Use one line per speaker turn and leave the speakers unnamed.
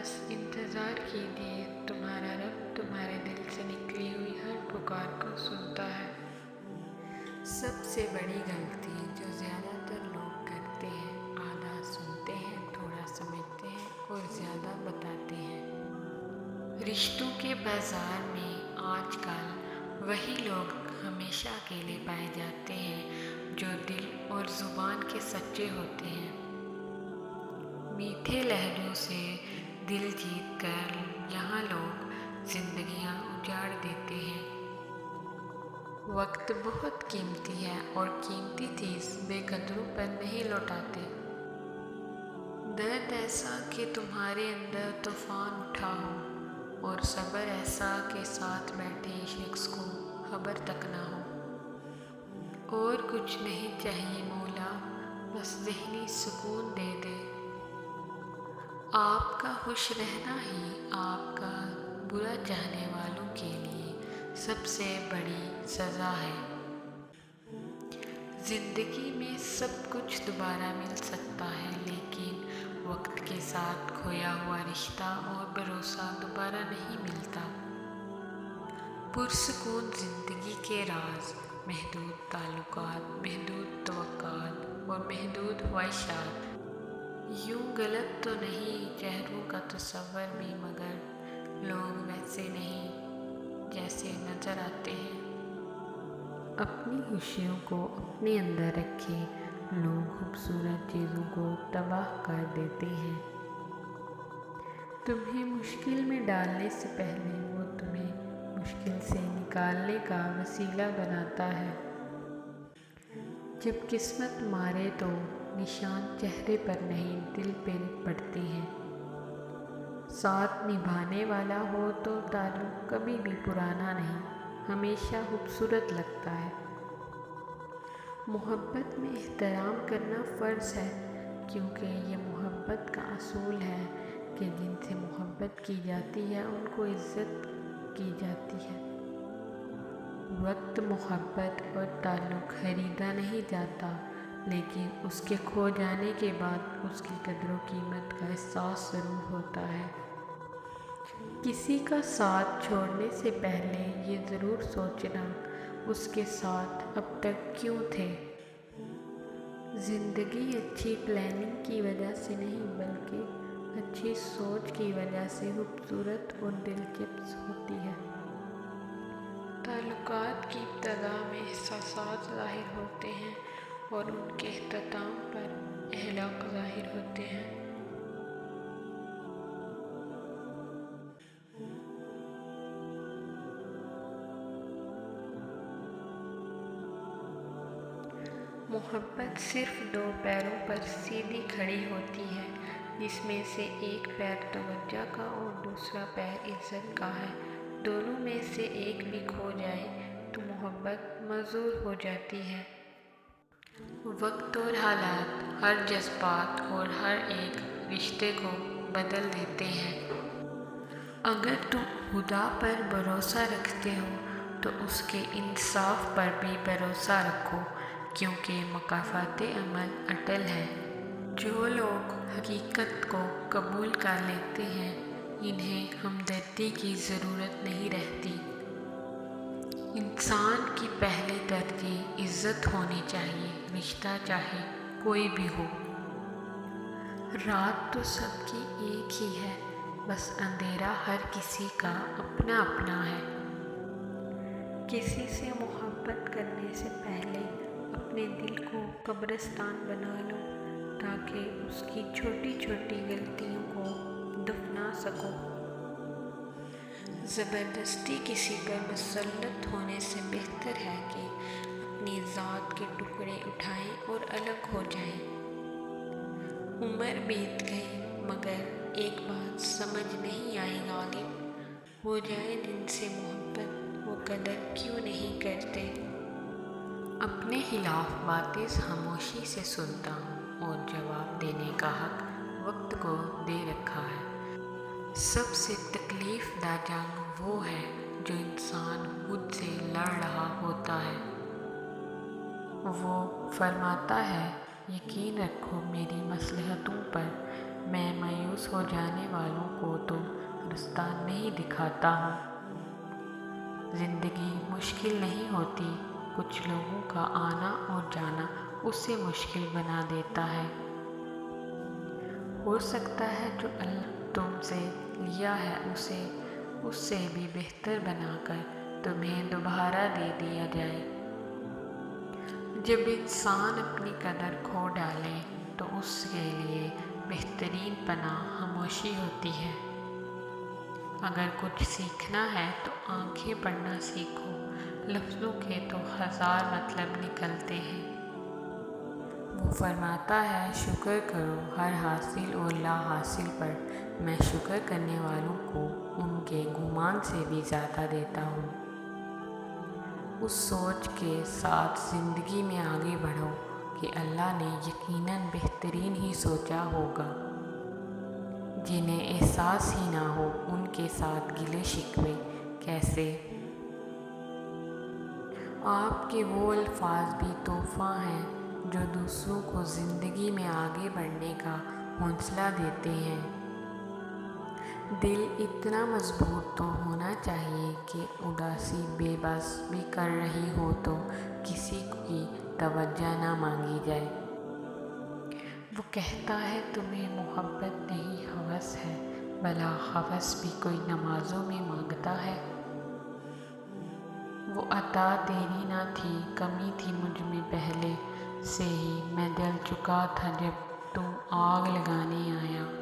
بس انتظار کیجیے، تمہارا رب تمہارے دل سے نکلی ہوئی ہر پکار کو سنتا ہے۔ سب سے بڑی غلطی جو زیادہ تر لوگ کرتے ہیں، آدھا سنتے ہیں، تھوڑا سمجھتے ہیں اور زیادہ بتاتے ہیں۔ رشتوں کے بازار میں آج کل وہی لوگ ہمیشہ اکیلے پائے جاتے ہیں جو دل اور زبان کے سچے ہوتے ہیں۔ میٹھے لہجوں سے دل جیت کر یہاں لوگ زندگیاں اجاڑ دیتے ہیں۔ وقت بہت قیمتی ہے اور قیمتی چیز بے قدروں پر نہیں لوٹاتے۔ درد ایسا کہ تمہارے اندر طوفان اٹھا ہو اور صبر ایسا کہ ساتھ بیٹھے شخص کو خبر تک نہ ہو۔ اور کچھ نہیں چاہیے مولا، بس ذہنی سکون دے دے۔ آپ کا خوش رہنا ہی آپ کا برا چاہنے والوں کے لیے سب سے بڑی سزا ہے۔ زندگی میں سب کچھ دوبارہ مل سکتا ہے، لیکن وقت کے ساتھ کھویا ہوا رشتہ اور بھروسہ دوبارہ نہیں ملتا۔ پرسکون زندگی کے راز محدود تعلقات، محدود توقعات اور محدود خواہشات۔ یوں غلط تو نہیں چہروں کا تصور بھی، مگر لوگ ویسے نہیں جیسے نظر آتے ہیں۔ اپنی خوشیوں کو اپنے اندر رکھیں، لوگ خوبصورت چیزوں کو تباہ کر دیتے ہیں۔ تمہیں مشکل میں ڈالنے سے پہلے وہ تمہیں مشکل سے نکالنے کا وسیلہ بناتا ہے۔ جب قسمت مارے تو نشان چہرے پر نہیں دل پہ پڑتے ہیں۔ ساتھ نبھانے والا ہو تو تعلق کبھی بھی پرانا نہیں، ہمیشہ خوبصورت لگتا ہے۔ محبت میں احترام کرنا فرض ہے، کیونکہ یہ محبت کا اصول ہے کہ جن سے محبت کی جاتی ہے ان کو عزت کی جاتی ہے۔ وقت محبت اور تعلق خریدا نہیں جاتا، لیکن اس کے کھو جانے کے بعد اس کی قدر و قیمت کا احساس ضرور ہوتا ہے۔ کسی کا ساتھ چھوڑنے سے پہلے یہ ضرور سوچنا اس کے ساتھ اب تک کیوں تھے۔ زندگی اچھی پلاننگ کی وجہ سے نہیں بلکہ اچھی سوچ کی وجہ سے خوبصورت اور دلچسپ ہوتی ہے۔ تعلقات کی ابتدا میں احساسات ظاہر ہوتے ہیں اور ان کے اختتام پر اخلاق ظاہر ہوتے ہیں۔ محبت صرف دو پیروں پر سیدھی کھڑی ہوتی ہے، جس میں سے ایک پیر توجہ کا اور دوسرا پیر عزت کا ہے۔ دونوں میں سے ایک بھی کھو جائے تو محبت معذور ہو جاتی ہے۔ وقت اور حالات ہر جذبات اور ہر ایک رشتے کو بدل دیتے ہیں۔ اگر تم خدا پر بھروسہ رکھتے ہو تو اس کے انصاف پر بھی بھروسہ رکھو، کیونکہ مکافات عمل اٹل ہے۔ جو لوگ حقیقت کو قبول کر لیتے ہیں انہیں ہمدردی کی ضرورت نہیں رہتی۔ انسان کی پہلی ترجیح عزت ہونی چاہیے، رشتہ چاہے کوئی بھی ہو۔ رات تو سب کی ایک ہی ہے، بس اندھیرا ہر کسی کا اپنا اپنا ہے۔ کسی سے محبت کرنے سے پہلے اپنے دل کو قبرستان بنا لو تاکہ اس کی چھوٹی چھوٹی غلطیوں کو دفنا سکو۔ زبردستی کسی پر مسلط ہونے سے بہتر ہے کہ اپنی ذات کے ٹکڑے اٹھائیں اور الگ ہو جائیں۔ عمر بیت گئی مگر ایک بات سمجھ نہیں آئی غالب، ہو جائے جن سے محبت وہ قدر کیوں نہیں کرتے۔ اپنے خلاف باتیں خاموشی سے سنتا ہوں اور جواب دینے کا حق وقت کو دے رکھا ہے۔ سب سے تکلیف دہ جنگ وہ ہے جو انسان خود سے لڑ رہا ہوتا ہے۔ وہ فرماتا ہے یقین رکھو میری مصلحتوں پر، میں مایوس ہو جانے والوں کو تو رستہ نہیں دکھاتا ہوں۔ زندگی مشکل نہیں ہوتی، کچھ لوگوں کا آنا اور جانا اسے مشکل بنا دیتا ہے۔ ہو سکتا ہے جو اللہ تم سے لیا ہے اسے اس سے بھی بہتر بنا کر تمہیں دوبارہ دے دیا جائے۔ جب انسان اپنی قدر کھو ڈالے تو اس کے لیے بہترین پناہ خاموشی ہوتی ہے۔ اگر کچھ سیکھنا ہے تو آنکھیں پڑھنا سیکھو، لفظوں کے تو ہزار مطلب نکلتے ہیں۔ وہ فرماتا ہے شکر کرو ہر حاصل اور لا حاصل پر، میں شکر کرنے والوں کو ان کے گمان سے بھی زیادہ دیتا ہوں۔ اس سوچ کے ساتھ زندگی میں آگے بڑھو کہ اللہ نے یقیناً بہترین ہی سوچا ہوگا۔ جنہیں احساس ہی نہ ہو ان کے ساتھ گلے شکوے کیسے؟ آپ کے وہ الفاظ بھی تحفہ ہیں جو دوسروں کو زندگی میں آگے بڑھنے کا حوصلہ دیتے ہیں۔ دل اتنا مضبوط تو ہونا چاہیے کہ اداسی بے بس بھی کر رہی ہو تو کسی کی توجہ نہ مانگی جائے۔ وہ کہتا ہے تمہیں محبت نہیں ہوس ہے، بھلا ہوس بھی کوئی نمازوں میں مانگتا ہے۔ وہ عطا تیری نہ تھی، کمی تھی مجھ میں پہلے سے ہی، میں جل چکا تھا جب تو آگ لگانے آیا۔